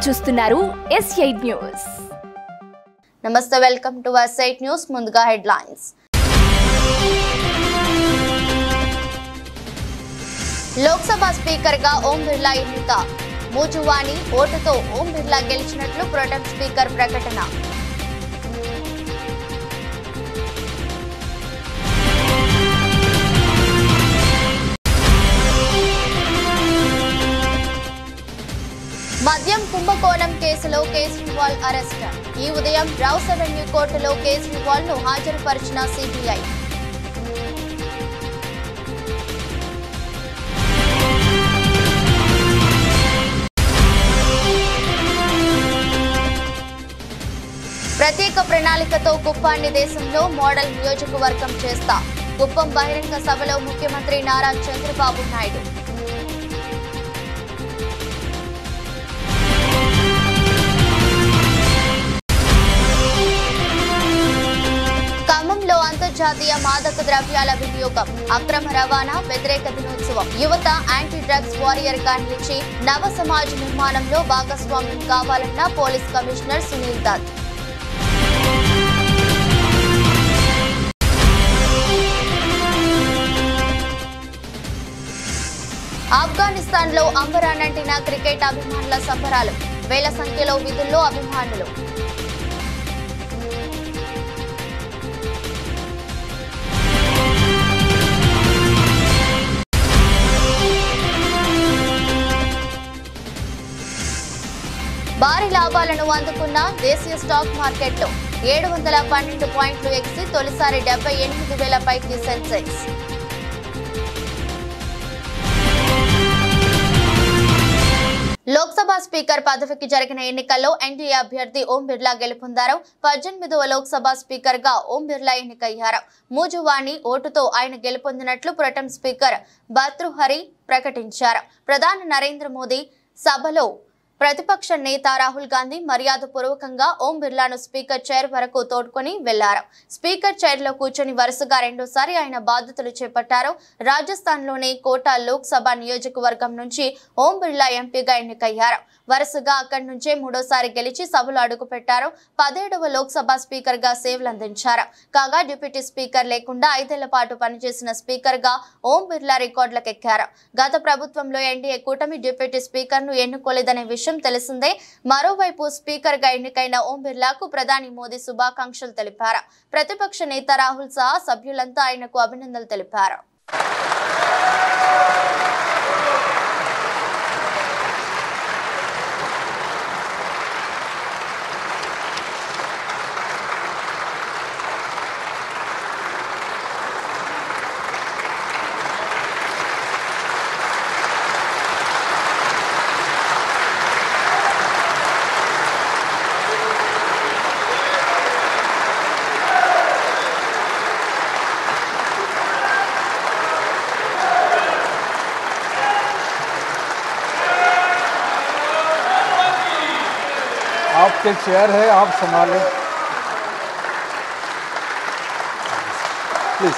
చూస్తున్నారు S8 news. నమస్తే, welcome to S8 news. ముందుగా హెడ్లైన్స్. లోక్సభ స్పీకర్ గా ఓం బిర్లా ఎన్నిక. మూజువాణి ఓటుతో ఓం బిర్లా గెలిచినట్లు ప్రొటెం స్పీకర్ ప్రకటన. మద్యం కుంభకోణం కేసులో కేజ్రీవాల్ అరెస్ట్. ఈ ఉదయం రౌస్ అవెన్యూ కోర్టులో కేజ్రీవాల్ ను హాజరుపరిచిన సిబిఐ. ప్రత్యేక ప్రణాళికతో కుప్పాన్ని దేశంలో మోడల్ నియోజకవర్గం చేస్తా. కుప్పం బహిరంగ సభలో ముఖ్యమంత్రి నారా చంద్రబాబు నాయుడు. ఖమ్మంలో అంతర్జాతీయ మాదక ద్రవ్యాల వినియోగం, అక్రమ రవాణా వ్యతిరేక దినోత్సవం. యువత యాంటీ డ్రగ్స్ వారియర్ గా నిలిచి నవ సమాజ్ నిర్మాణంలో భాగస్వామ్యం కావాలన్న పోలీస్ కమిషనర్ సునీల్ దత్. ఆఫ్ఘనిస్తాన్ లో అంబరానంటిన క్రికెట్ అభిమానుల సంబరాలు. వేల సంఖ్యలో విధుల్లో అభిమానులు. భారీ లాభాలను అందుకున్న దేశీయ స్టాక్ మార్కెట్లో 712 పాయింట్లు ఎగిసి తొలిసారి 78,000 పైకి సెన్సెక్స్. లోక్సభ స్పీకర్ పదవికి జరిగిన ఎన్నికల్లో ఎన్డీఏ అభ్యర్థి ఓం బిర్లా గెలుపొందారు. 18వ లోక్సభ స్పీకర్ గా ఓం బిర్లా ఎన్నికయ్యారు. మూజువాణి ఓటుతో ఆయన గెలుపొందినట్లు ప్రొటెం స్పీకర్ భర్తృహరి ప్రకటించారు. ప్రధాని నరేంద్ర మోదీ సభలో ప్రతిపక్ష నేత రాహుల్ గాంధీ మర్యాదపూర్వకంగా ఓం బిర్లాను స్పీకర్ చైర్ వరకు తోడ్కొని వెళ్లారు. స్పీకర్ చైర్ లో కూర్చొని వరుసగా రెండోసారి ఆయన బాధ్యతలు చేపట్టారు. రాజస్థాన్లోని కోటా లోక్సభ నియోజకవర్గం నుంచి ఓం బిర్లా ఎంపీగా ఎన్నికయ్యారు. వరుసగా అక్కడి నుంచే మూడోసారి గెలిచి సభలో అడుగుపెట్టారు. 17వ లోక్సభ స్పీకర్ గా సేవలు అందించారు. కాగా డిప్యూటీ స్పీకర్ లేకుండా 5 ఏళ్ల పాటు పనిచేసిన స్పీకర్ గా ఓం బిర్లా రికార్డులకెక్కారు. గత ప్రభుత్వంలో ఎన్డీఏ కూటమి డిప్యూటీ స్పీకర్ ను ఎన్నుకోలేదనే విషయం తెలిసిందే. మరోవైపు స్పీకర్ గా ఎన్నికైన ఓం బిర్లాకు ప్రధాని మోదీ శుభాకాంక్షలు తెలిపారు. ప్రతిపక్ష నేత రాహుల్ సహా సభ్యులంతా ఆయనకు అభినందనలు తెలిపారు. आपके चेयर है, आप संभालें प्लीज.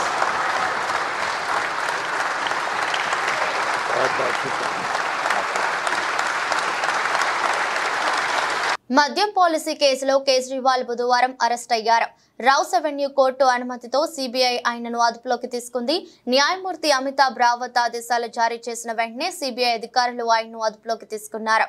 మద్యం పాలసీ కేసులో కేజ్రీవాల్ బుధవారం అరెస్ట్ అయ్యారు. రౌస్ అవెన్యూ కోర్టు అనుమతితో సిబిఐ ఆయనను అదుపులోకి తీసుకుంది. న్యాయమూర్తి అమితాబ్ రావత్ ఆదేశాలు జారీ చేసిన వెంటనే సిబిఐ అధికారులు ఆయన్ను అదుపులోకి తీసుకున్నారు.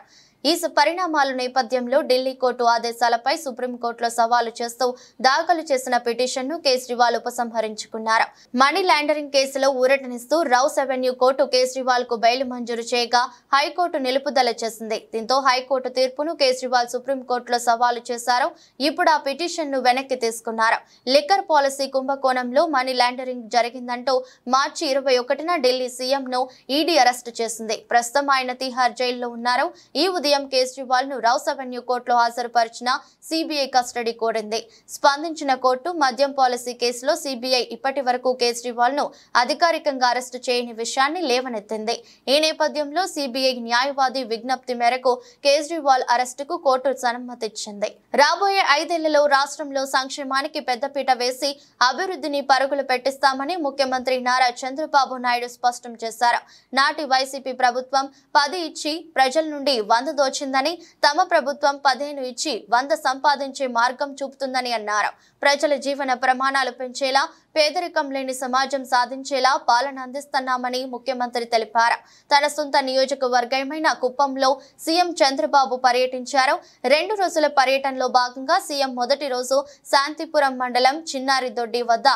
ఈ పరిణామాల నేపథ్యంలో ఢిల్లీ కోర్టు ఆదేశాలపై సుప్రీంకోర్టులో సవాలు చేస్తూ దాఖలు చేసిన పిటిషన్ను కేజ్రీవాల్ ఉపసంహరించుకున్నారు. మనీ లాండరింగ్ కేసులో ఊరటనిస్తూ రౌస్ అవెన్యూ కోర్టు కేజ్రీవాల్ కు బెయిల్ మంజూరు చేయగా హైకోర్టు నిలుపుదల చేసింది. దీంతో హైకోర్టు తీర్పును కేజ్రీవాల్ సుప్రీంకోర్టులో సవాలు చేశారు. ఇప్పుడు ఆ పిటిషన్ ను వెనక్కి తీసుకున్నారు. లిక్కర్ పాలసీ కుంభకోణంలో మనీ లాండరింగ్ జరిగిందంటూ మార్చి 21న ఢిల్లీ సీఎం ను ఈడీ అరెస్టు చేసింది. ప్రస్తుతం ఆయన తిహార్ జైల్లో ఉన్నారు. ఈ ఉదయం కేజ్రీవాల్ ను రౌస్ అవెన్యూ కోర్టులో హాజరుపరిచిన సిబిఐ కస్టడీ కోరింది. స్పందించిన కోర్టు మద్యం పాలసీ కేసులో సిబిఐ ఇప్పటి వరకు కేజ్రీవాల్ ను అధికారికంగా అరెస్టు చేయని విషయాన్ని లేవనెత్తింది. ఈ నేపథ్యంలో సిబిఐ న్యాయవాది విజ్ఞప్తి మేరకు కేజ్రీవాల్ అరెస్టుకు కోర్టు సమ్మతిచ్చింది. రాబోయే 5 ఏళ్లలో రాష్ట్రంలో సంక్షేమానికి పెద్దపీట వేసి అభివృద్ధిని పరుగులు పెట్టిస్తామని ముఖ్యమంత్రి నారా చంద్రబాబు నాయుడు స్పష్టం చేశారు. నాటి వైసీపీ ప్రభుత్వం 10 ఇచ్చి ప్రజల నుండి 100 దోచిందని, తమ ప్రభుత్వం 15 ఇచ్చి 100 సంపాదించే మార్గం చూపుతుందని అన్నారు. ప్రజల జీవన ప్రమాణాలు పెంచేలా, పేదరికం లేని సమాజం సాధించేలా పాలన అందిస్తున్నామని ముఖ్యమంత్రి తెలిపారు. తన సొంత నియోజకవర్గమైన కుప్పంలో సీఎం చంద్రబాబు పర్యటించారు. 2 రోజుల పర్యటనలో భాగంగా సీఎం మొదటి రోజు శాంతిపురం మండలం చిన్నారిదొడ్డి వద్ద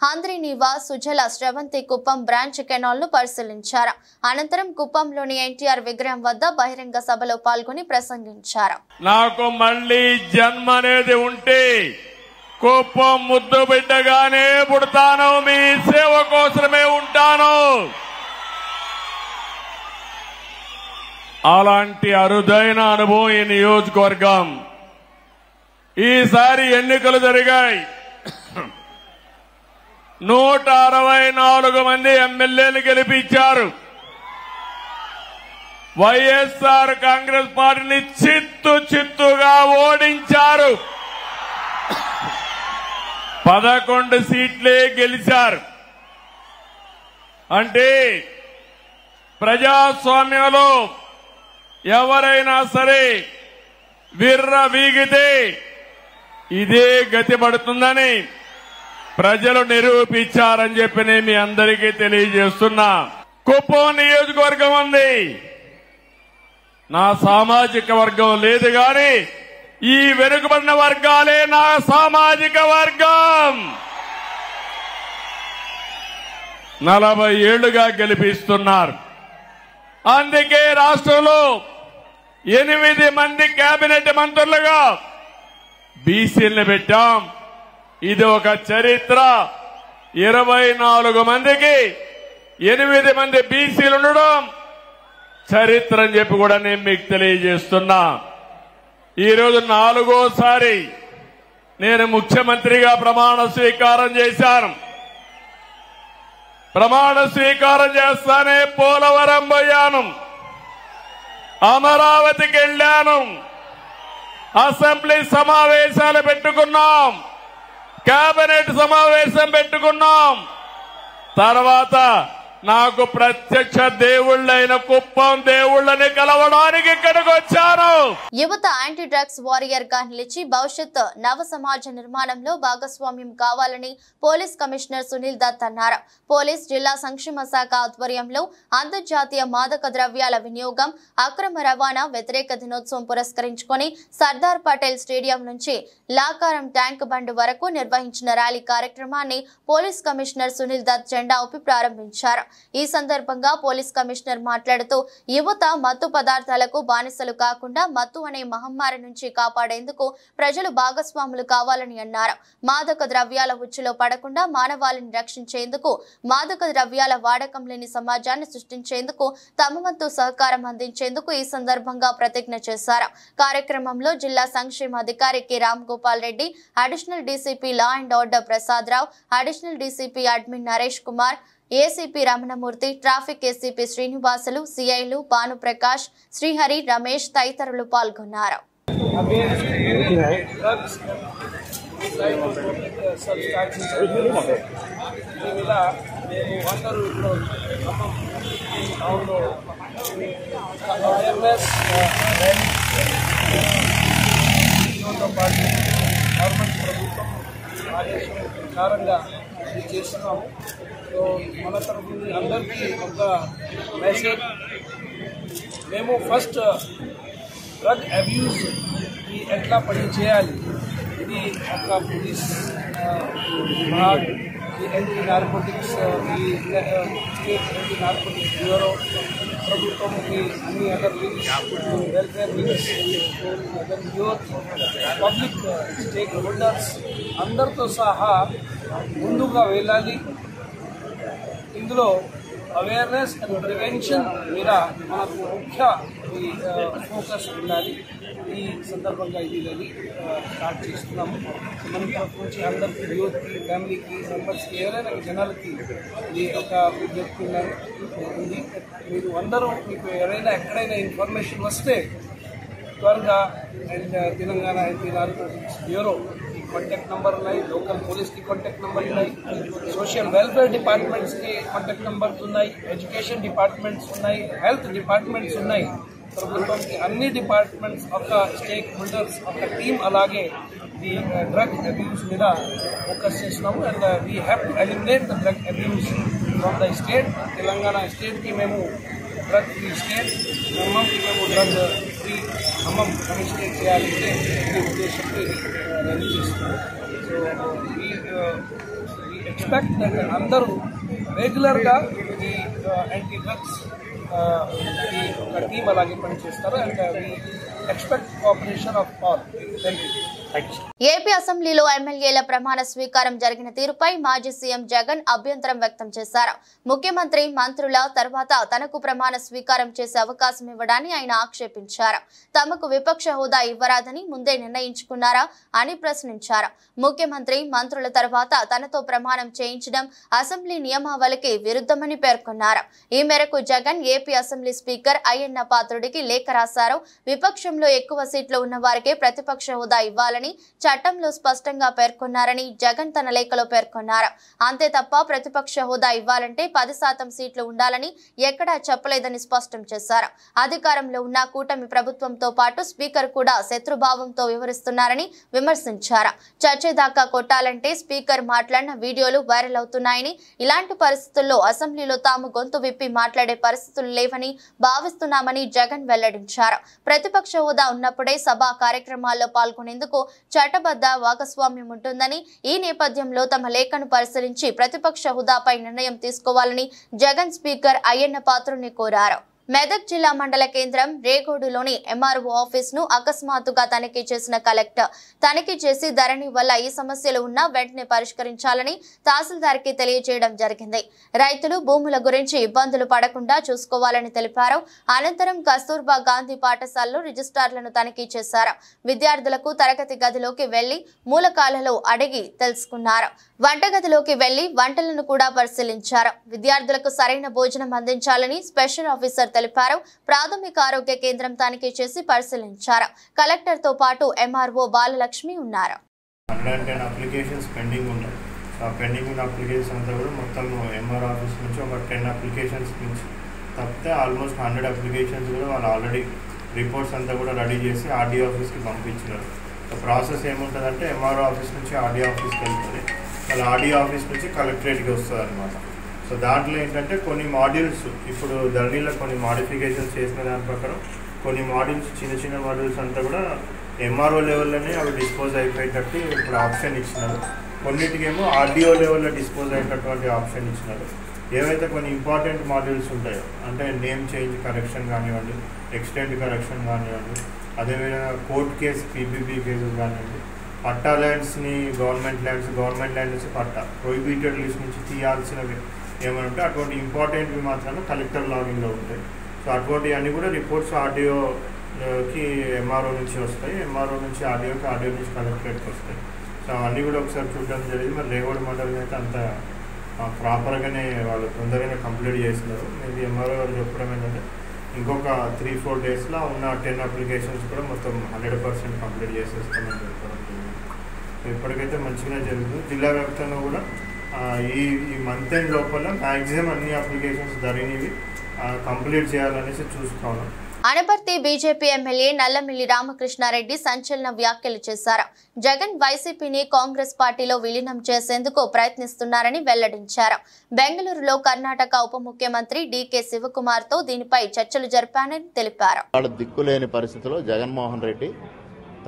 హంద్రీనీవా సుజల శ్రవంతి కుప్పం బ్రాంచ్ కెనాల్ ను పరిశీలించారు. అనంతరం కుప్పంలోని ఎన్టీఆర్ విగ్రహం వద్ద బహిరంగ సభలో పాల్గొని ప్రసంగించారు. నాకు మళ్ళీ జన్మ అనేది ఉంటే కుప్పం ముద్దు బిడ్డగానే పుడతాను, మీ సేవ కోసమే ఉంటాను. అలాంటి అరుదైన అనుభవం ఈ నియోజకవర్గం. ఈసారి ఎన్నికలు జరిగాయి. 164 మంది ఎమ్మెల్యేలు గెలిపించారు. వైఎస్ఆర్ కాంగ్రెస్ పార్టీని చిత్తుగా ఓడించారు. 11 సీట్లే గెలిచారు. అంటే ప్రజాస్వామ్యంలో ఎవరైనా సరే విర్ర వీగితే ఇదే గతి పడుతుందని ప్రజలు నిరూపించారని చెప్పి నేను మీ అందరికీ తెలియజేస్తున్నా. కుప్పం నియోజకవర్గం ఉంది, నా సామాజిక వర్గం లేదు గాని ఈ వెనుకబడిన వర్గాలే నా సామాజిక వర్గం. 40 ఏళ్లుగా గెలిపిస్తున్నారు. అందుకే రాష్ట్రంలో 8 మంది కేబినెట్ మంత్రులుగా బీసీలను పెట్టాం. ఇది ఒక చరిత్ర. 24 మందికి 8 మంది బీసీలు ఉండడం చరిత్ర అని చెప్పి కూడా నేను మీకు తెలియజేస్తున్నా. ఈరోజు 4వసారి నేను ముఖ్యమంత్రిగా ప్రమాణ స్వీకారం చేశాను. ప్రమాణ స్వీకారం చేస్తానే పోలవరం పోయాను, అమరావతికి వెళ్లాను, అసెంబ్లీ సమావేశాలు పెట్టుకున్నాం, కేబినెట్ సమావేశం పెట్టుకున్నాం. తర్వాత నాకు ప్రత్యక్ష దేవుళ్ళైన కుప్పం దేవుళ్ళని కలవడానికి ఇక్కడికి వచ్చాను. యువత యాంటీ డ్రగ్స్ వారియర్ గా నిలిచి భవిష్యత్ నవ సమాజ నిర్మాణంలో భాగస్వామ్యం కావాలని పోలీస్ కమిషనర్ సునీల్ దత్ అన్నారు. పోలీస్ జిల్లా సంక్షేమ శాఖ ఆధ్వర్యంలో అంతర్జాతీయ మాదక ద్రవ్యాల వినియోగం, అక్రమ రవాణా వ్యతిరేక దినోత్సవం పురస్కరించుకొని సర్దార్ పటేల్ స్టేడియం నుంచి లాకారం ట్యాంక్ బండ్ వరకు నిర్వహించిన ర్యాలీ కార్యక్రమాన్ని పోలీస్ కమిషనర్ సునీల్ దత్ జెండా ఊపి ప్రారంభించారు. ఈ సందర్భంగా పోలీస్ కమిషనర్ మాట్లాడుతూ యువత మత్తు పదార్థాలకు బానిసలు కాకుండా మత్తు అనే మహమ్మారి నుంచి కాపాడేందుకు ప్రజలు భాగస్వాములు కావాలని అన్నారు. మాదక ద్రవ్యాల ఉచ్చులో పడకుండా మానవాళిని రక్షించేందుకు, మాదక ద్రవ్యాల వాడకం లేని సమాజాన్ని సృష్టించేందుకు తమ వంతు సహకారం అందించేందుకు ఈ సందర్భంగా ప్రతిజ్ఞ చేశారు. కార్యక్రమంలో జిల్లా సంక్షేమ అధికారి K Ram Gopal Reddy, additional DCP law and order Prasad Rao, additional DCP admin Naresh Kumar, ACP Ramanamurthy, traffic ACP Srinivasulu, సిఐలు భానుప్రకాష్, శ్రీహరి, రమేష్ తదితరులు పాల్గొన్నారు. చేస్తున్నాము. సో మన తరఫు అందరికీ ఒక మెసేజ్, మేము ఫస్ట్ డ్రగ్ అబ్యూస్ ఎట్లా పని చేయాలి, ఇది ఒక పోలీస్ విభాగ్, యాంటీ నార్కోటిక్స్, ఈ స్టేట్ యాంటీ నార్కోటిక్స్ బ్యూరో, ప్రభుత్వంకి అన్ని other wings, welfare wings, other youth, public stake holders అందరితో సహా ముందుగా వెళ్ళాలి. ఇందులో అవేర్నెస్ అండ్ ప్రివెన్షన్ మీద మనకు ముఖ్య ఫోకస్ ఉండాలి. ఈ సందర్భంగా ఇది ర్యాలీ స్టార్ట్ చేస్తున్నాము. మన తరఫు నుంచి అందరికీ, యూత్కి, ఫ్యామిలీకి, మెంబర్స్కి, ఎవరైనా జనాలకి ఇది ఒక విజ్ఞప్తి ఉంది. మీరు అందరూ మీకు ఎవరైనా ఎక్కడైనా ఇన్ఫర్మేషన్ వస్తే త్వరగా and Telangana anti narcotics bureau contact number ఉన్నాయి, లోకల్ పోలీస్కి కాంటాక్ట్ నంబర్ ఉన్నాయి, సోషల్ వెల్ఫేర్ డిపార్ట్మెంట్స్కి కాంటాక్ట్ నంబర్స్ ఉన్నాయి, ఎడ్యుకేషన్ డిపార్ట్మెంట్స్ ఉన్నాయి, హెల్త్ డిపార్ట్మెంట్స్ ఉన్నాయి. ప్రభుత్వానికి అన్ని డిపార్ట్మెంట్స్ ఒక స్టేక్ హోల్డర్స్ ఒక టీమ్ అలాగే ది డ్రగ్ అబ్యూస్ మీద ఫోకస్ చేస్తున్నాము. And we have to eliminate the drug abuse from the state. Telangana స్టేట్కి మేము డ్రగ్ ఫ్రీ స్టేట్, ఖమ్మంకి మేము డ్రగ్ ఫ్రీ ఖమ్మం కమిషనరేట్ చేయాలంటే ఈ ఉద్దేశంతో రెడీ చేస్తున్నాం. సో వీ ఎక్స్పెక్ట్ దట్ అందరూ రెగ్యులర్గా ఈ యాంటీ డ్రగ్స్ ఒక టీమ్ అలాగే పనిచేస్తారు. And we expect cooperation of all. Thank you. AP అసెంబ్లీలో ఎమ్మెల్యేల ప్రమాణ స్వీకారం జరిగిన తీరుపై మాజీ సీఎం జగన్ అభ్యంతరం వ్యక్తం చేశారు. ముఖ్యమంత్రి మంత్రుల తర్వాత తనకు ప్రమాణ స్వీకారం చేసే అవకాశం ఇవ్వడాన్ని ఆయన ఆక్షేపించారు. తమకు విపక్ష హోదా ఇవ్వరాదని ముందే నిర్ణయించుకున్నారా అని ప్రశ్నించారు. ముఖ్యమంత్రి మంత్రుల తర్వాత తనతో ప్రమాణం చేయించడం అసెంబ్లీ నియమావళికి విరుద్ధమని పేర్కొన్నారు. ఈ మేరకు Jagan AP assembly speaker Ayyanna పాత్రుడికి లేఖ రాశారు. విపక్షంలో ఎక్కువ సీట్లు ఉన్న వారికే ప్రతిపక్ష హోదా ఇవ్వాలని చట్టంలో స్పష్టంగా పేర్కొన్నారని జగన్ తన లేఖలో పేర్కొన్నారు. అంతే తప్ప ప్రతిపక్ష హోదా ఇవ్వాలంటే 10% సీట్లు ఉండాలని ఎక్కడా చెప్పలేదని స్పష్టం చేశారు. అధికారంలో ఉన్న కూటమి ప్రభుత్వంతో పాటు స్పీకర్ కూడా శత్రుభావంతో వ్యవహరిస్తున్నారని విమర్శించారు. చర్చేదాకా కొట్టాలంటే స్పీకర్ మాట్లాడిన వీడియోలు వైరల్ అవుతున్నాయని, ఇలాంటి పరిస్థితుల్లో అసెంబ్లీలో తాము గొంతు విప్పి మాట్లాడే పరిస్థితులు లేవని భావిస్తున్నామని జగన్ వెల్లడించారు. ప్రతిపక్ష హోదా ఉన్నప్పుడే సభా కార్యక్రమాల్లో పాల్గొనేందుకు చట్టబద్ధ భాగస్వామ్యం ఉంటుందని, ఈ నేపథ్యంలో తమ లేఖను పరిశీలించి ప్రతిపక్ష హోదాపై నిర్ణయం తీసుకోవాలని జగన్ స్పీకర్ అయ్యన్న పాత్రుడిని కోరారు. మెదక్ జిల్లా మండల కేంద్రం రేగోడులోని ఎంఆర్ఓ ఆఫీస్ ను అకస్మాత్తుగా తనిఖీ చేసిన కలెక్టర్ తనిఖీ చేసి ధరణి వల్ల ఈ సమస్యలు ఉన్నా వెంటనే పరిష్కరించాలని తహసీల్దార్ కి తెలియజేయడం జరిగింది. రైతులు భూముల గురించి ఇబ్బందులు పడకుండా చూసుకోవాలని తెలిపారు. అనంతరం కస్తూర్బా గాంధీ పాఠశాలలో రిజిస్ట్రార్లను తనిఖీ చేశారు. విద్యార్థులకు తరగతి గదిలోకి వెళ్లి మూలకాలలో అడిగి తెలుసుకున్నారు. వంటగదిలోకి వెళ్లి వంటలను కూడా పరిశీలించారు. విద్యార్థులకు సరైన భోజనం అందించాలని స్పెషల్ ఆఫీసర్ తెలిపారు. ప్రాథమిక ఆరోగ్య కేంద్రం తనిఖీ చేసి పరిశీలించారు. కలెక్టర్ తో పాటు ఎంఆర్ఓ బాలలక్ష్మి ఉన్నారు. 110 అప్లికేషన్స్ పెండింగ్ ఉన్నాయి. ఆ పెండింగ్ ఉన్న అప్లికేషన్స్ అంతా కూడా మొత్తం ఎంఆర్ ఆఫీస్ నుంచి ఒక 10 అప్లికేషన్స్ నుంచి తప్పితే ఆల్మోస్ట్ 100 అప్లికేషన్స్ కూడా వాళ్ళు ఆల్రెడీ రిపోర్ట్స్ అంతా కూడా రెడీ చేసి ఆర్డీఓ ఆఫీస్కి పంపించినారు. ప్రాసెస్ ఏముంటుందంటే ఎంఆర్ఓ ఆఫీస్ నుంచి ఆర్డీఓ ఆఫీస్కి వెళ్తుంది, వాళ్ళ ఆర్డీఓ ఆఫీస్ నుంచి కలెక్టరేట్కి వస్తుంది అనమాట. సో దాంట్లో ఏంటంటే కొన్ని మాడ్యూల్స్ ఇప్పుడు ధరణిలో కొన్ని మాడిఫికేషన్స్ చేసిన దాని ప్రకారం కొన్ని మాడ్యూల్స్ చిన్న చిన్న మాడ్యూల్స్ అంతా కూడా ఎంఆర్ఓ లెవెల్లోనే అవి డిస్పోజ్ అయిపోయేటట్టు ఇప్పుడు ఆప్షన్ ఇచ్చినారు. కొన్నిటికేమో ఆర్డీఓ లెవెల్లో డిస్పోజ్ అయ్యేటటువంటి ఆప్షన్ ఇచ్చినారు. ఏవైతే కొన్ని ఇంపార్టెంట్ మాడ్యూల్స్ ఉంటాయో అంటే నేమ్ చేంజ్ కరెక్షన్ కానివ్వండి, ఎక్స్టెండ్ కరెక్షన్ కానివ్వండి, అదేవిధంగా కోర్ట్ కేసు పీపీపీ కేసెస్ కానివ్వండి, పట్టా ల్యాండ్స్ని గవర్నమెంట్ ల్యాండ్ నుంచి పట్టా ప్రొహిబిటెడ్ లిస్ట్ నుంచి తీయాల్సినవి ఏమైనా ఉంటే అటువంటి ఇంపార్టెంట్వి మాత్రమే కలెక్టర్ లాగిన్లో ఉంటాయి. సో అటువంటివన్నీ కూడా రిపోర్ట్స్ ఆర్డీఓకి ఎంఆర్ఓ నుంచి వస్తాయి, ఎంఆర్ఓ నుంచి ఆర్డీఓకి, ఆర్డీఓ నుంచి కలెక్టరేట్కి వస్తాయి. సో అవన్నీ కూడా ఒకసారి చూడడం జరిగింది. మరి రేగోడ్ మండలం అయితే అంత ప్రాపర్గానే వాళ్ళు తొందరగానే కంప్లీట్ చేస్తున్నారు. మేబీ ఎంఆర్ఓ గారు చెప్పడం ఏంటంటే ఇంకొక 3-4 డేస్లో ఉన్న 10 అప్లికేషన్స్ కూడా మొత్తం 100% కంప్లీట్ చేసేస్తామని చెప్పడం జరిగింది. ఇప్పటికైతే మంచిగానే జరుగుతుంది. జిల్లా వ్యాప్తంగా కూడా ఈ మంత్ ఎండ్ లోపల మ్యాక్సిమం అన్ని అప్లికేషన్స్ ధరణివి కంప్లీట్ చేయాలనేసి చూస్తున్నాను. అనపర్తి బీజేపీ ఎమ్మెల్యే నల్లమిల్లి రామకృష్ణారెడ్డి సంచలన వ్యాఖ్యలు చేశారు. జగన్ వైసీపీని కాంగ్రెస్ పార్టీలో విలీనం చేసేందుకు ప్రయత్నిస్తున్నారని వెల్లడించారు. బెంగళూరులో కర్ణాటక ఉప ముఖ్యమంత్రి డీకే శివకుమార్ తో దీనిపై చర్చలు జరిపానని తెలిపారు. దిక్కులేని పరిస్థితిలో జగన్మోహన్ రెడ్డి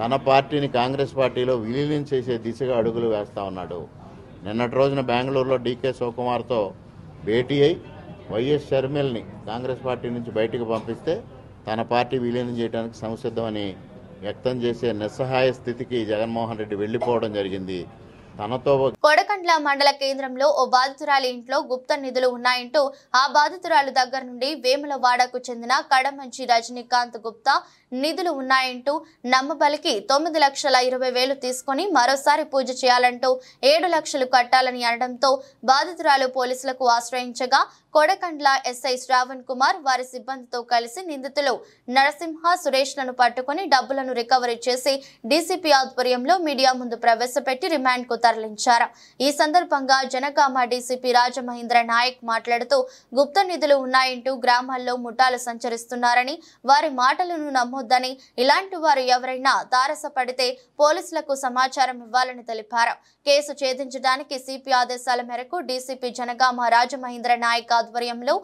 తన పార్టీని కాంగ్రెస్ పార్టీలో విలీనం చేసే దిశగా అడుగులు వేస్తా ఉన్నాడు. నిన్నటి రోజున బెంగళూరులో డీకే శివకుమార్తో భేటీ అయి వైఎస్ షర్మిల్ని కాంగ్రెస్ పార్టీ నుంచి బయటకు పంపిస్తే తన పార్టీ విలీనం చేయడానికి సంసిద్ధమని వ్యక్తం చేసే నిస్సహాయ స్థితికి జగన్మోహన్ రెడ్డి వెళ్లిపోవడం జరిగింది. తనతో కొడకండ్ల మండల కేంద్రంలో ఓ బాధితురాలి ఇంట్లో గుప్త నిధులు ఉన్నాయంటూ ఆ బాధితురాలు దగ్గర నుండి వేములవాడకు చెందిన కడమంచి రజనీకాంత్ గుప్తా నిధులు ఉన్నాయంటూ నమ్మబలికి 9,20,000 తీసుకుని మరోసారి పూజ చేయాలంటూ 7 లక్షలు కట్టాలని అనడంతో బాధితురాలు పోలీసులకు ఆశ్రయించగా కొడకండ్ల ఎస్ఐ శ్రావణ్ కుమార్ వారి సిబ్బందితో కలిసి నిందితులు నరసింహ సురేష్లను పట్టుకుని డబ్బులను రికవరీ చేసి డీసీపీ ఆధ్వర్యంలో మీడియా ముందు ప్రవేశపెట్టి రిమాండ్కు తరలించారు. ఈ సందర్భంగా జనగామ డీసీపీ రాజమహేంద్ర నాయక్ మాట్లాడుతూ గుప్త నిధులు ఉన్నాయంటూ గ్రామాల్లో ముఠాలు సంచరిస్తున్నారని, వారి మాటలను నమ్మొద్దని, ఇలాంటి వారు ఎవరైనా తారసపడితే పోలీసులకు సమాచారం ఇవ్వాలని తెలిపారు. కేసు ఛేదించడానికి సిపి ఆదేశాల మేరకు డీసీపీ జనగామ రాజమహేంద్ర నాయక్ ఆధ్వర్యంలో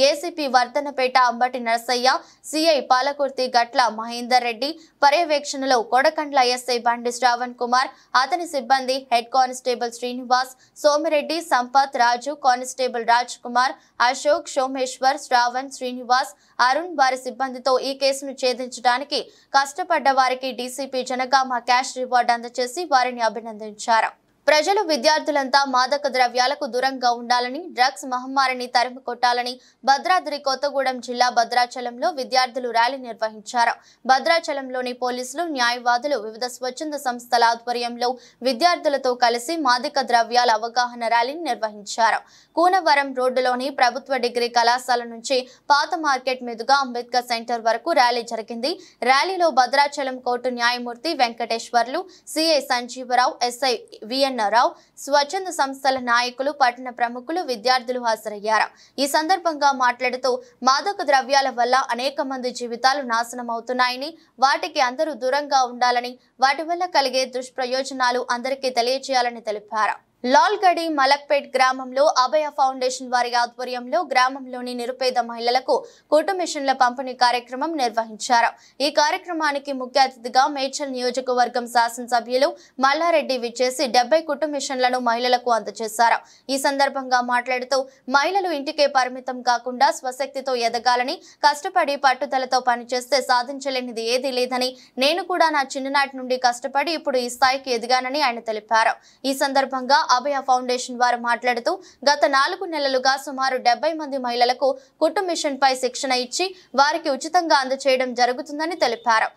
ఏసీపీ వర్ధనపేట అంబటి నరసయ్య, సిఐ పాలకుర్తి గట్ల మహేందర్ రెడ్డి పర్యవేక్షణలో కొడకండ్ల ఎస్ఐ బండి శ్రావణ్ కుమార్, అతని సిబ్బంది హెడ్ కానిస్టేబుల్ శ్రీనివాస్, సోమిరెడ్డి, సంపత్, రాజు, కానిస్టేబుల్ రాజ్ కుమార్, అశోక్, సోమేశ్వర్, శ్రావణ్, శ్రీనివాస్, అరుణ్ వారి సిబ్బందితో ఈ కేసును ఛేదించడానికి కష్టపడ్డ వారికి డీసీపీ జనగామ క్యాష్ రివార్డు అందజేసి వారిని అభినందించారు. ప్రజలు విద్యార్థులంతా మాదక ద్రవ్యాలకు దూరంగా ఉండాలని, డ్రగ్స్ మహమ్మారిని తరిమి కొట్టాలని భద్రాద్రి కొత్తగూడెం జిల్లా భద్రాచలంలో విద్యార్థులు ర్యాలీ నిర్వహించారు. భద్రాచలంలోని పోలీసులు, న్యాయవాదులు, వివిధ స్వచ్ఛంద సంస్థల ఆధ్వర్యంలో విద్యార్థులతో కలిసి మాదక ద్రవ్యాల అవగాహన ర్యాలీని నిర్వహించారు. కూనవరం రోడ్డులోని ప్రభుత్వ డిగ్రీ కళాశాల నుంచి పాత మార్కెట్ మీదుగా అంబేద్కర్ సెంటర్ వరకు ర్యాలీ జరిగింది. ర్యాలీలో భద్రాచలం కోర్టు న్యాయమూర్తి Venkateswarlu, CI Sanjeevarao, SI VN Rao, స్వచ్ఛంద సంస్థల నాయకులు, పట్టణ ప్రముఖులు, విద్యార్థులు హాజరయ్యారు. ఈ సందర్భంగా మాట్లాడుతూ మాదక ద్రవ్యాల వల్ల అనేక మంది జీవితాలు నాశనం అవుతున్నాయని, వాటికి అందరూ దూరంగా ఉండాలని, వాటి వల్ల కలిగే దుష్ప్రయోజనాలు అందరికీ తెలియజేయాలని తెలిపారు. లాల్గడి మలక్పేట్ గ్రామంలో అభయ ఫౌండేషన్ వారి ఆధ్వర్యంలో గ్రామంలోని నిరుపేద మహిళలకు కుట్టు మిషన్ల పంపిణీ కార్యక్రమం నిర్వహించారు. ఈ కార్యక్రమానికి ముఖ్య అతిథిగా మేడ్చల్ నియోజకవర్గం శాసనసభ్యులు మల్లారెడ్డి విచ్చేసి 70 కుట్టు మిషన్లను మహిళలకు అందజేశారు. ఈ సందర్భంగా మాట్లాడుతూ మహిళలు ఇంటికే పరిమితం కాకుండా స్వశక్తితో ఎదగాలని, కష్టపడి పట్టుదలతో పనిచేస్తే సాధించలేనిది ఏదీ లేదని, నేను కూడా నా చిన్ననాటి నుండి కష్టపడి ఇప్పుడు ఈ స్థాయికి ఎదిగానని ఆయన తెలిపారు. ఈ సందర్భంగా అభయ ఫౌండేషన్ వారు మాట్లాడుతూ గత 4 నెలలుగా సుమారు 70 మంది మహిళలకు కుట్టు మిషన్ పై శిక్షణ ఇచ్చి వారికి ఉచితంగా అందజేయడం జరుగుతుందని తెలిపారు.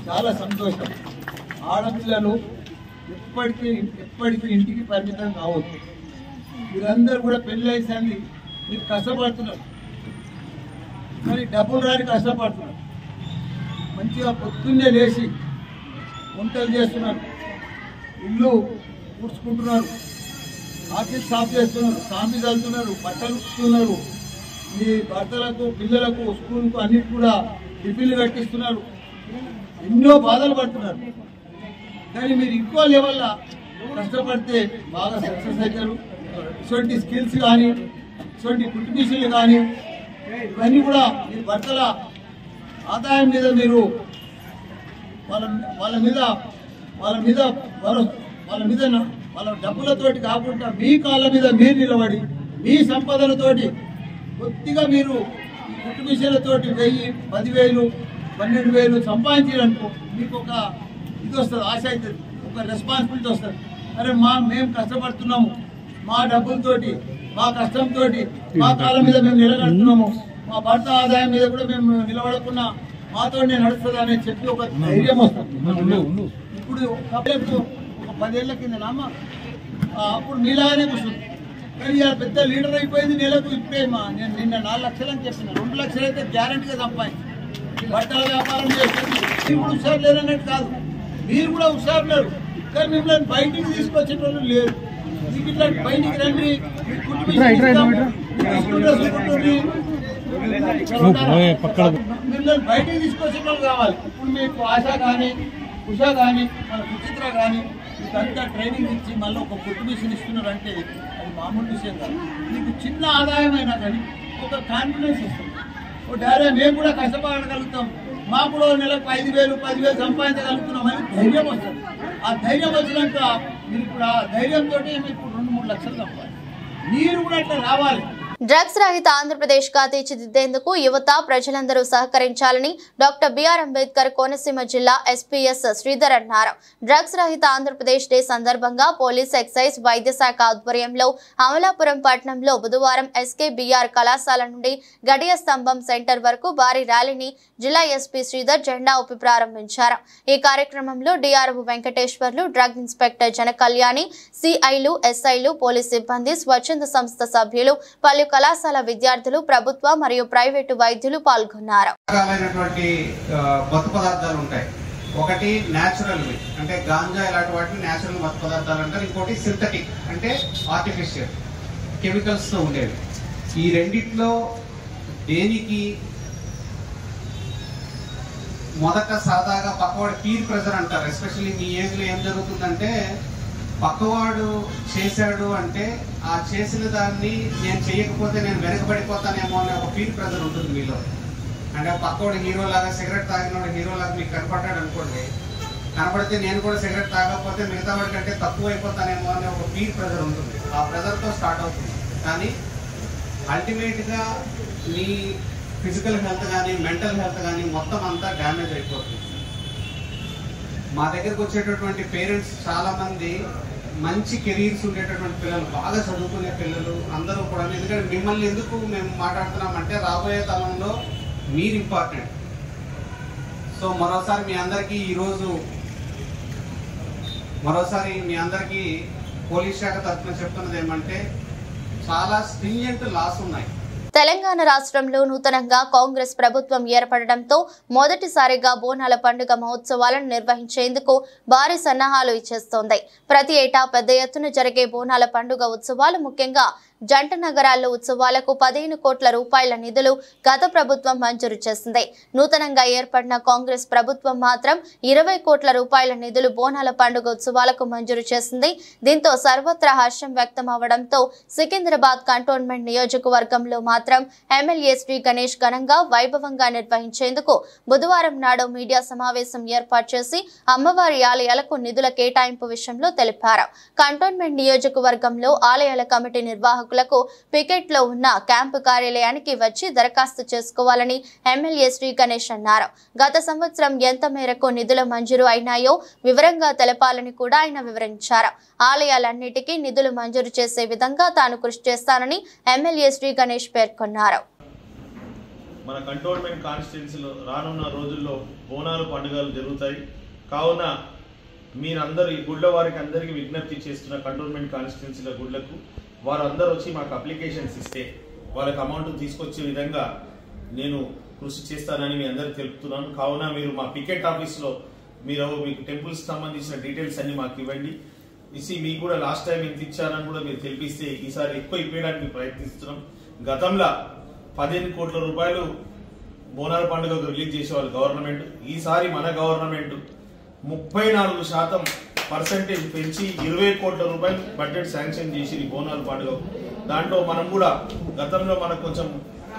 చాలా సంతోషం. ఆడపిల్లలు ఎప్పటికీ ఇంటికి పరిమితం కావచ్చు. మీరందరూ కూడా పెళ్లి అయ్యింది, మీరు కష్టపడుతున్నారు, కానీ డబ్బులు రాని కష్టపడుతున్నారు. మంచిగా పొద్దున్నే లేచి వంటలు చేస్తున్నారు, ఇల్లు కూర్చుకుంటున్నారు, ఆఫీస్ సాఫ్ చేస్తున్నారు, సాంపి చల్లుతున్నారు, బట్టలు ఉతుకుతున్నారు, మీ భర్తలకు, పిల్లలకు, స్కూల్కు అన్నిటి కూడా టిఫిన్లు కట్టిస్తున్నారు. ఎన్నో బాధలు పడుతున్నారు. కానీ మీరు ఇంకో లెవెల్లో కష్టపడితే బాగా సక్సెస్ అవుతారు. ఇటువంటి స్కిల్స్ కానీ, ఇటువంటి కుట్టు మిషన్లు కానీ, ఇవన్నీ కూడా మీ భర్తల ఆదాయం మీద మీరు వాళ్ళ డబ్బులతోటి కాకుండా మీ కాళ్ళ మీద మీరు నిలబడి, మీ సంపదలతోటి కొద్దిగా మీరు ఈ కుట్టు మిషన్లతోటి 1000, 10,000, 12,000 సంపాదించారనుకో, మీకు ఒక ఇది వస్తుంది, ఆశ అవుతుంది, ఒక రెస్పాన్సిబిలిటీ వస్తుంది. అరే మేము కష్టపడుతున్నాము, మా డబ్బులతోటి, మా కష్టంతో మా కాళ్ళ మీద మేము నిలబడుతున్నాము, మా భర్త ఆదాయం మీద కూడా మేము నిలబడకుండా మాతో నడుస్తుందా అని చెప్పి ఒక ధైర్యం వస్తుంది. ఇప్పుడు ఒక 10 ఏళ్ల కింద అప్పుడు మీలాగానే కూర్చుంది, కానీ ఇలా పెద్ద లీడర్ అయిపోయింది. నెలకు ఇప్పుడే నేను నిన్న 4 లక్షలు అని చెప్పిన, 2 లక్షలు అయితే గ్యారంటీగా సంపాదించి బట్టల వ్యాపారం చేస్తుంది. ఇప్పుడు హుషారు లేరన్నట్టు కాదు, మీరు కూడా హుషారు లేరు, కానీ మిమ్మల్ని బయటికి తీసుకొచ్చేటోళ్ళు లేరు. మీకు ఇట్లా బయటికి రండి, మిమ్మల్ని బయటికి తీసుకొచ్చేటోళ్ళు కావాలి. ఇప్పుడు మీకు ఆశ కానీ, ఉషా కానీ, మన సుచిత్ర కానీ మీకు అంతా ట్రైనింగ్ ఇచ్చి మళ్ళీ ఒక కుట్టు మిషన్ ఇస్తున్నారంటే అది మామూలు విషయం కాదు. మీకు చిన్న ఆదాయం అయినా కానీ ఒక కాన్ఫిడెన్స్ ఇస్తుంది. ఓ డారే మేము కూడా కష్టపడగలుగుతాం, మాకు కూడా నెలకు 5,000, 10,000 సంపాదించగలుగుతున్నాం అని ధైర్యం వస్తుంది. ఆ ధైర్యం వచ్చినాక మీరు ఇప్పుడు ఆ ధైర్యంతో మేము ఇప్పుడు 2-3 లక్షలు సంపాదించాలి. మీరు కూడా అట్లా రావాలి. డ్రగ్స్ రహిత ఆంధ్రప్రదేశ్ గా తీర్చిదిద్దేందుకు యువత ప్రజలందరూ సహకరించాలని డాక్టర్ బిఆర్ అంబేద్కర్ కోనసీమ జిల్లా ఎస్పీఎస్ శ్రీధర్ అన్నారు. డ్రగ్స్ రహిత ఆంధ్రప్రదేశ్ డే సందర్భంగా పోలీస్ ఎక్సైజ్ వైద్య శాఖ ఆధ్వర్యంలో అమలాపురం పట్టణంలో బుధవారం ఎస్కేబీఆర్ కళాశాల నుండి గడియ స్తంభం సెంటర్ వరకు భారీ ర్యాలీని జిల్లా ఎస్పీ శ్రీధర్ జెండా ఊపి ప్రారంభించారు. ఈ కార్యక్రమంలో డిఆర్ఓ వెంకటేశ్వర్లు, డ్రగ్ ఇన్స్పెక్టర్ జనకళ్యాణి, సిఐలు, ఎస్ఐలు, పోలీస్ సిబ్బంది, స్వచ్ఛంద సంస్థ సభ్యులు, పలు కళాశాల విద్యార్థులు, ప్రభుత్వ మరియు ప్రైవేటు వైద్యులు పాల్గొన్నారు. ఒకటి న్యాచురల్ అంటే గాంజా ఇలాంటి వాటిని న్యాచురల్ మత్తు పదార్థాలు అంటారు. ఇంకోటి సింథటిక్ అంటే ఆర్టిఫిషియల్ కెమికల్స్ తో ఉండేవి. ఈ రెండిట్లో దేనికి మొదట సరదాగా పక్కవాడు పీర్ ప్రెజర్ అంటారు. ఎస్పెషల్లీ మీ ఏజ్ లో ఏం జరుగుతుందంటే పక్కవాడు చేశాడు అంటే ఆ చేసిన దాన్ని నేను చేయకపోతే నేను వెనకబడిపోతానేమో అనే ఒక పీర్ ప్రెజర్ ఉంటుంది మీలో. అంటే పక్కవాడు హీరోలాగా సిగరెట్ తాగినోడు హీరోలాగా మీకు కనపడ్డాడు అనుకోండి, కనపడితే నేను కూడా సిగరెట్ తాగకపోతే మిగతా వాడి కంటే తక్కువ అయిపోతానేమో అనే ఒక పీర్ ప్రెజర్ ఉంటుంది. ఆ ప్రెజర్తో స్టార్ట్ అవుతుంది. కానీ అల్టిమేట్గా మీ ఫిజికల్ హెల్త్ కానీ మెంటల్ హెల్త్ కానీ మొత్తం అంతా డ్యామేజ్ అయిపోతుంది. మా దగ్గరకు వచ్చేటటువంటి పేరెంట్స్ చాలా మంది మంచి కెరీర్స్ ఉండేటటువంటి పిల్లలు, బాగా చదువుకునే పిల్లలు అందరూ కూడా. ఎందుకంటే మిమ్మల్ని ఎందుకు మేము మాట్లాడుతున్నామంటే రాబోయే తరంలో మీరు ఇంపార్టెంట్. సో మరోసారి మీ అందరికీ పోలీస్ శాఖ తరఫున చెప్తున్నది ఏమంటే చాలా స్ట్రింజెంట్ లాస్ ఉన్నాయి. తెలంగాణ రాష్ట్రంలో నూతనంగా కాంగ్రెస్ ప్రభుత్వం ఏర్పడడంతో మొదటిసారిగా బోనాల పండుగ మహోత్సవాలను నిర్వహించేందుకు భారీ సన్నాహాలు ఇచ్చేస్తోంది. ప్రతి ఏటా పెద్ద ఎత్తున జరిగే బోనాల పండుగ ఉత్సవాలు, ముఖ్యంగా జంట నగరాల్లో ఉత్సవాలకు 15 కోట్ల రూపాయల నిధులు గత ప్రభుత్వం మంజూరు చేసింది. నూతనంగా ఏర్పడిన కాంగ్రెస్ ప్రభుత్వం మాత్రం 20 కోట్ల రూపాయల నిధులు బోనాల పండుగ ఉత్సవాలకు మంజూరు చేసింది. దీంతో సర్వత్రా హర్షం వ్యక్తం అవడంతో సికింద్రాబాద్ కంటోన్మెంట్ నియోజకవర్గంలో మాత్రం ఎమ్మెల్యే శ్రీ గణేష్ ఘనంగా వైభవంగా నిర్వహించేందుకు బుధవారం నాడు మీడియా సమావేశం ఏర్పాటు చేసి అమ్మవారి ఆలయాలకు నిధుల కేటాయింపు విషయంలో తెలిపారు. కంటోన్మెంట్ నియోజకవర్గంలో ఆలయాల కమిటీ నిర్వాహకులకు పికెట్ లో ఉన్న క్యాంపు కార్యాలయానికి వచ్చి దరఖాస్తు చేసుకోవాలని ఎమ్మెల్యే శ్రీ గణేష్ అన్నారు. గత సంవత్సరం ఎంత మేరకు నిధుల మంజూరు అయినాయో వివరంగా తెలపాలని కూడా ఆయన వివరించారు. ఆలయాలన్నిటికీ నిధులు మంజూరు చేసే విధంగా తాను కృషి చేస్తానని ఎమ్మెల్యే శ్రీ గణేష్ పేర్కొన్నారు. మన కంటోన్మెంట్ కాన్స్టిట్యున్సీలో రానున్న రోజుల్లో బోనాలు పండుగలు జరుగుతాయి. కావున మీరందరూ ఈ గుళ్ళ వారికి అందరికీ విజ్ఞప్తి చేస్తున్న కంటోన్మెంట్ కాన్స్టిట్యున్సీల గుళ్ళకు వారందరూ వచ్చి మాకు అప్లికేషన్స్ ఇస్తే వాళ్ళకి అమౌంట్ తీసుకొచ్చే విధంగా నేను కృషి చేస్తానని మీ అందరికీ తెలుపుతున్నాను. కావున మీరు మా పికెట్ ఆఫీస్లో మీకు టెంపుల్స్ సంబంధించిన డీటెయిల్స్ అన్ని మాకు ఇవ్వండి. మీకు కూడా లాస్ట్ టైం ఎంత ఇచ్చారని కూడా మీరు తెలిపిస్తే ఈసారి ఎక్కువ ఇవ్వడానికి ప్రయత్నిస్తున్నాం. గతంలో 15 కోట్ల రూపాయలు బోనాల పండుగకు రిలీజ్ చేసేవాళ్ళు గవర్నమెంట్. ఈసారి మన గవర్నమెంట్ 34% పెంచి 20 కోట్ల రూపాయలు బడ్జెట్ శాంక్షన్ చేసి బోనాల పండుగ. దాంట్లో మనం కూడా గతంలో మనకు కొంచెం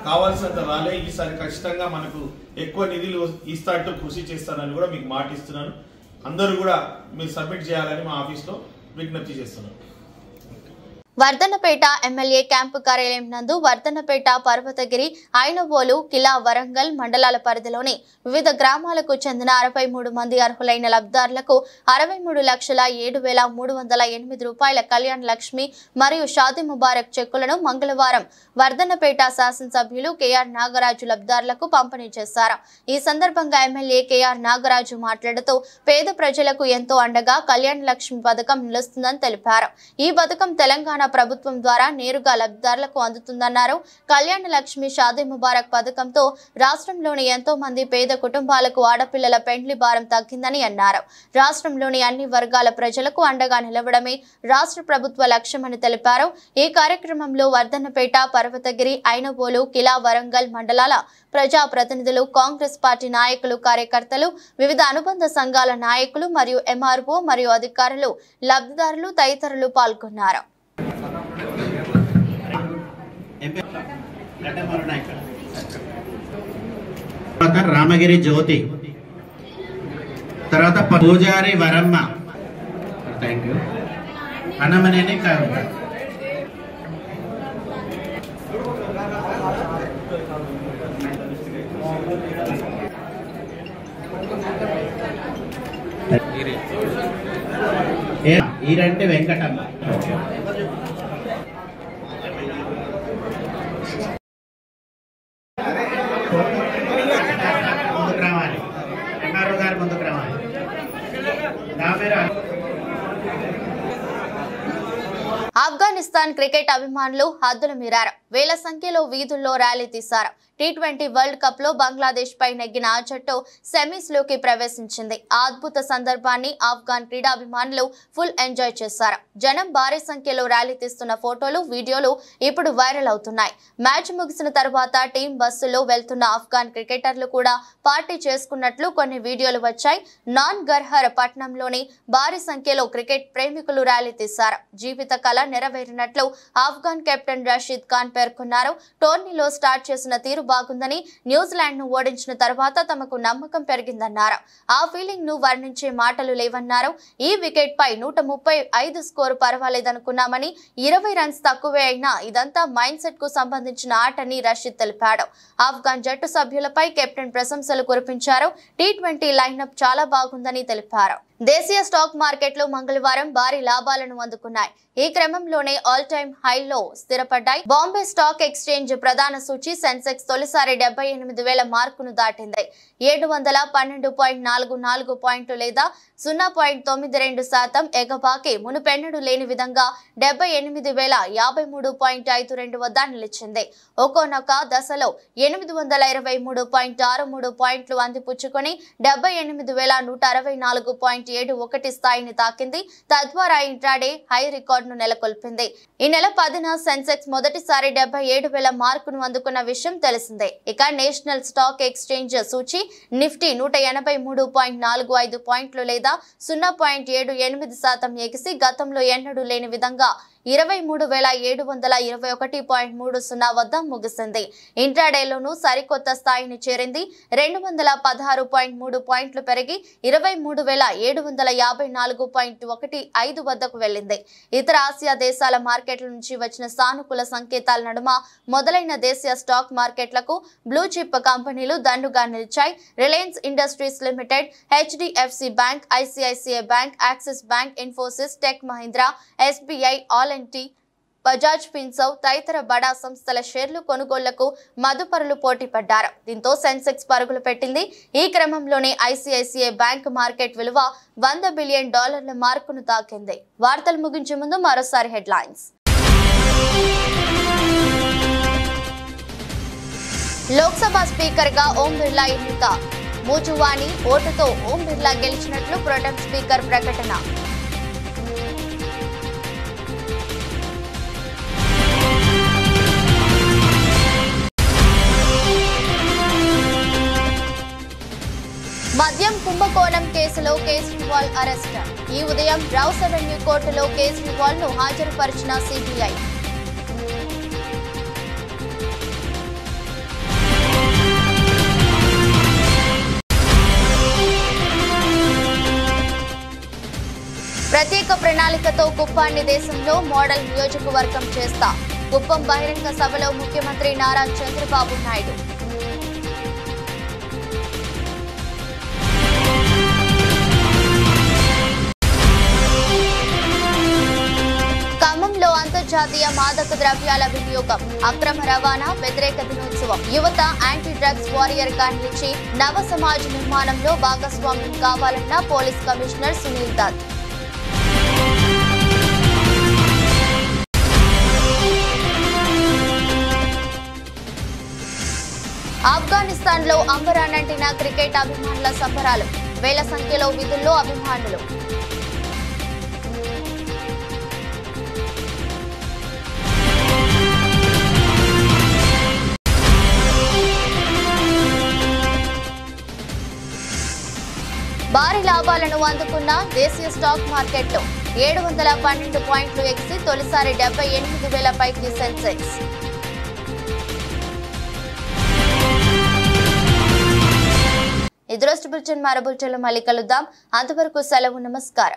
కావాల్సినంత రాలే, ఈసారి ఖచ్చితంగా మనకు ఎక్కువ నిధులు ఇస్తాంటూ కృషి చేస్తానని కూడా మీకు మాటిస్తున్నాను. అందరూ కూడా మీరు సబ్మిట్ చేయాలని మా ఆఫీస్లో విజ్ఞప్తి చేస్తున్నాను. వర్ధన్నపేట ఎమ్మెల్యే క్యాంపు కార్యాలయం నందు వర్ధన్నపేట, పర్వతగిరి, ఐనవోలు, కిలా, వరంగల్ మండలాల పరిధిలోని వివిధ గ్రామాలకు చెందిన 63 మంది అర్హులైన లబ్ధిదారులకు 63,07,308 రూపాయల కళ్యాణ లక్ష్మి మరియు షాదీ ముబారక్ చెక్కులను మంగళవారం వర్ధన్నపేట శాసనసభ్యులు కేఆర్ నాగరాజు లబ్ధిదారులకు పంపిణీ చేశారు. ఈ సందర్భంగా ఎమ్మెల్యే కేఆర్ నాగరాజు మాట్లాడుతూ పేద ప్రజలకు ఎంతో అండగా కళ్యాణ లక్ష్మి పథకం నిలుస్తుందని తెలిపారు. ఈ పథకం తెలంగాణ ప్రభుత్వం ద్వారా నేరుగా లబ్ధిదారులకు అందుతుందన్నారు. కళ్యాణ లక్ష్మి, షాదీ ముబారక్ పథకంతో రాష్ట్రంలోని ఎంతో మంది పేద కుటుంబాలకు ఆడపిల్లల పెండ్లి భారం తగ్గిందని అన్నారు. రాష్ట్రంలోని అన్ని వర్గాల ప్రజలకు అండగా నిలవడమే రాష్ట్ర ప్రభుత్వ లక్ష్యమని తెలిపారు. ఈ కార్యక్రమంలో వర్ధన్నపేట, పర్వతగిరి, ఐనవోలు, కిలా, వరంగల్ మండలాల ప్రజా ప్రతినిధులు, కాంగ్రెస్ పార్టీ నాయకులు, కార్యకర్తలు, వివిధ అనుబంధ సంఘాల నాయకులు మరియు ఎంఆర్ఓ మరియు అధికారులు, లబ్ధిదారులు తదితరులు పాల్గొన్నారు. రామగిరి జ్యోతి, తర్వాత పూజారి వరమ్మ, థ్యాంక్ యూ, అన్నమనేని కవిత. ఈరంటే వెంకటమ్మ. ముందుకు రావాలి, ఎంఆర్ఓ గారు ముందుకు రావాలి. ఆఫ్ఘనిస్తాన్ క్రికెట్ అభిమానులు హద్దులు మీరారు. వేల సంఖ్యలో వీధుల్లో ర్యాలీ తీశారు. T20 వరల్డ్ కప్ లో బంగ్లాదేశ్ పై నెగ్గిన ఆ జట్టు సెమీస్ లోకి ప్రవేశించింది. ఆ అద్భుత సందర్భాన్ని ఆఫ్ఘాన్ క్రీడాభిమానులు ఫుల్ ఎంజాయ్ చేశారు. జనం భారీ సంఖ్యలో ర్యాలీ తీస్తున్న ఫోటోలు, వీడియోలు ఇప్పుడు వైరల్ అవుతున్నాయి. మ్యాచ్ ముగిసిన తర్వాత టీం బస్సులో వెళ్తున్న ఆఫ్ఘాన్ క్రికెటర్లు కూడా పార్టీ చేసుకున్నట్లు కొన్ని వీడియోలు వచ్చాయి. నాన్ గర్హర్ పట్టణంలోని భారీ సంఖ్యలో క్రికెట్ ప్రేమికులు ర్యాలీ తీశారు. జీవిత కళ నెరవేరినట్లు ఆఫ్ఘాన్ కెప్టెన్ రషీద్ ఖాన్ పేర్కొన్నారు. టోర్నీలో స్టార్ట్ చేసిన తీరు బాగుందని, న్యూజిలాండ్ ను ఓడించిన తర్వాత తమకు నమ్మకం పెరిగిందన్నారు. ఆ ఫీలింగ్ ను వర్ణించే మాటలు లేవన్నారు. ఈ వికెట్ పై 135 స్కోరు పర్వాలేదనుకున్నామని, 20 రన్స్ తక్కువే అయినా ఇదంతా మైండ్ సెట్ కు సంబంధించిన ఆటని రషీద్ తెలిపాడు. ఆఫ్ఘాన్ జట్టు సభ్యులపై కెప్టెన్ ప్రశంసలు కురిపించారు. T20 లైనప్ చాలా బాగుందని తెలిపారు. దేశీయ స్టాక్ మార్కెట్లు మంగళవారం భారీ లాభాలను అందుకున్నాయి. ఈ క్రమంలోనే ఆల్ టైమ్ హైలో స్థిరపడ్డాయి. బాంబే స్టాక్ ఎక్స్చేంజ్ ప్రధాన సూచి సెన్సెక్స్ తొలిసారి 78,000 మార్కును దాటింది. 712.44 పాయింట్లు లేదా 0.92% ఎగబాకి మునుపెన్నడూ లేని విధంగా 78,053.52 వద్ద నిలిచింది. ఒక్కొక్క దశలో 823.63 పాయింట్లు అందిపుచ్చుకొని 78,164.71 స్థాయిని తాకింది. తద్వారా ఇంట్రాడే హై రికార్డును నెలకొల్పింది. ఈ నెల 10న సెన్సెక్స్ మొదటిసారి 77,000 మార్కును అందుకున్న విషయం తెలిసిందే. ఇక నేషనల్ స్టాక్ ఎక్స్చేంజ్ సూచి నిఫ్టీ 183.45 పాయింట్లు లేదా 0.78% ఎగిసి గతంలో ఎన్నడూ లేని విధంగా 23,721.30 వద్ద ముగిసింది. ఇంట్రాడేలోనూ సరికొత్త స్థాయిని చేరింది. 216.3 పాయింట్లు పెరిగి 23,754.15 వద్దకు వెళ్లింది. ఇతర ఆసియా దేశాల మార్కెట్ల నుంచి వచ్చిన సానుకూల సంకేతాల నడుమ మొదలైన దేశీయ స్టాక్ మార్కెట్లకు బ్లూ చిప్ కంపెనీలు దండుగా నిలిచాయి. Reliance Industries Limited, HDFC bank, ICICI bank, Axis bank, Infosys, Tech Mahindra, SBI, L and T, Bajaj Finserv తదితర బడా సంస్థల షేర్లు కొనుగోళ్లకు మదుపరులు పోటీ పడ్డారు. దీంతో సెన్సెక్స్ పరుగులు పెట్టింది. ఈ క్రమంలోనే ICICI బ్యాంక్ మార్కెట్ విలువ $100 బిలియన్ మార్కును తాకింది. వార్తలు ముగించే ముందు మరోసారి హెడ్లైన్స్. లోక్సభ స్పీకర్ గా ఓం బిర్లా ఎన్నిక. మూజువాణి ఓటుతో ఓం బిర్లా గెలిచినట్లు ప్రోటెం స్పీకర్ ప్రకటన. మద్యం కుంభకోణం కేసులో కేజ్రీవాల్ అరెస్ట్. ఈ ఉదయం రౌస్ అవెన్యూ కోర్టులో కేజ్రీవాల్ ను హాజరుపరిచిన CBI. ప్రత్యేక ప్రణాళికతో కుప్పాన్ని దేశంలో మోడల్ నియోజకవర్గం చేస్తా. కుప్పం బహిరంగ సభలో ముఖ్యమంత్రి నారా చంద్రబాబు నాయుడు. ఖమ్మంలో అంతర్జాతీయ మాదక ద్రవ్యాల వినియోగం, అక్రమ రవాణా వ్యతిరేక దినోత్సవం. యువత యాంటీ డ్రగ్స్ వారియర్ గా నిలిచి నవ సమాజ్ నిర్మాణంలో భాగస్వామ్యం కావాలన్న పోలీస్ కమిషనర్ సునీల్ దత్. ఆఫ్ఘనిస్తాన్ లో అంబరానంటిన క్రికెట్ అభిమానుల సంబరాలు. వేల సంఖ్యలో విధుల్లో అభిమానులు. భారీ లాభాలను అందుకున్న దేశీయ స్టాక్ మార్కెట్లో 712 పాయింట్లు ఎగిసి తొలిసారి 78,000 పైకి సెన్సెక్స్. ఈ దృష్టి బులెటిన్ మరో బులెటిన్లో మళ్ళీ కలుద్దాం. అంతవరకు సెలవు. నమస్కారం.